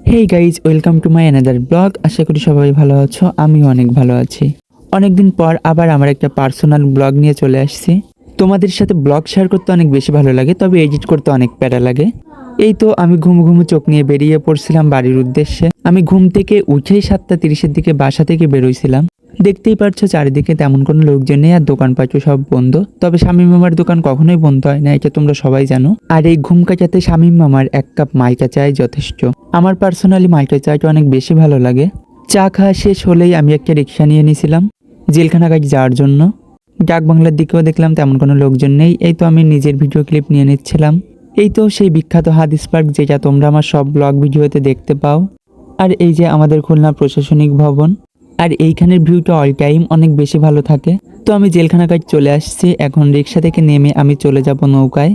Hey guys, welcome to my another blog. আশা করি সবাই ভালো আছো, আমিও অনেক ভালো আছি। অনেকদিন পর আবার আমার একটা পার্সোনাল ব্লগ নিয়ে চলে আসছি। তোমাদের সাথে ব্লগ শেয়ার করতে অনেক বেশি ভালো লাগে, তবে এডিট করতে অনেক প্যারা লাগে। এই তো আমি ঘুম ঘুম চোখ নিয়ে বেরিয়ে পড়ছিলাম বাড়ির উদ্দেশ্যে। আমি ঘুম থেকে উঠেই 7:30-এর দিকে বাসা থেকে বেরোইছিলাম। দেখতেই পারছো চারিদিকে তেমন কোনো লোকজন নেই আর দোকানপাটও সব বন্ধ। তবে শামীম মামার দোকান কখনোই বন্ধ হয় না, এটা তোমরা সবাই জানো। আর এই ঘুম কাটাতে শামীম মামার 1 কাপ মাইকা চাই যথেষ্ট। আমার পার্সোনালি মাইকা চাটা অনেক বেশি ভালো লাগে। চা খাওয়া শেষ হলেই আমি একটা রিক্সা নিয়ে নিয়েছিলাম জেলখানাঘাট যাওয়ার জন্য। ডাক বাংলার দিকেও দেখলাম তেমন কোনো লোকজন নেই। এই তো আমি নিজের ভিডিও ক্লিপ নিয়ে নিচ্ছিলাম। এই তো সেই বিখ্যাত হাদিস পার্ক, যেটা তোমরা আমার সব ব্লগ ভিডিওতে দেখতে পাও। আর এই যে আমাদের খুলনা প্রশাসনিক ভবন। আর এইখানের ভিউটা অল টাইম অনেক বেশি ভালো থাকে। তো আমি জেলখানাঘাট চলে আসছি। এখন রিক্সা থেকে নেমে আমি চলে যাব নৌকায়।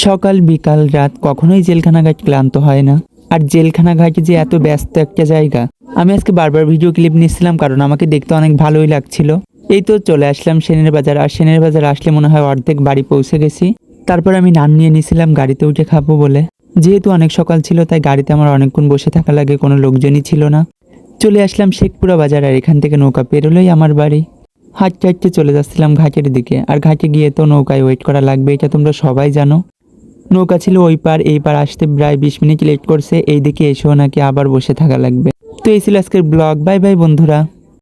সকাল বিকাল রাত কখনোই জেলখানাঘাট ক্লান্ত হয় না। আর জেলখানাঘাট যে এত ব্যস্ত একটা জায়গা, আমি আজকে বারবার ভিডিও ক্লিপ নিচ্ছিলাম কারণ আমাকে দেখতে অনেক ভালোই লাগছিল। এই তো চলে আসলাম সেনের বাজার। আর সেনের বাজার আসলে মনে হয় অর্ধেক বাড়ি পৌঁছে গেছি। তারপর আমি নান নিয়ে নিয়েছিলাম গাড়িতে উঠে খাবো বলে। যেহেতু অনেক সকাল ছিল তাই গাড়িতে আমার অনেকক্ষণ বসে থাকা লাগে, কোনো লোকজনই ছিল না। চলে আসলাম শেখপুরা বাজার। আর এখান থেকে নৌকা পেরোলেই আমার বাড়ি। হাঁটতে হাঁটতে চলে যাচ্ছিলাম ঘাটের দিকে। আর ঘাটে গিয়ে তো নৌকায় ওয়েট করা লাগবে, এটা তোমরা সবাই জানো। নৌকা ছিল ওই পার, এই পার আসতে প্রায় 20 মিনিট লেট করছে। এই দিকে এসেও নাকি আবার বসে থাকা লাগবে। তো এই ছিল আজকের ব্লগ। বাই বাই বন্ধুরা।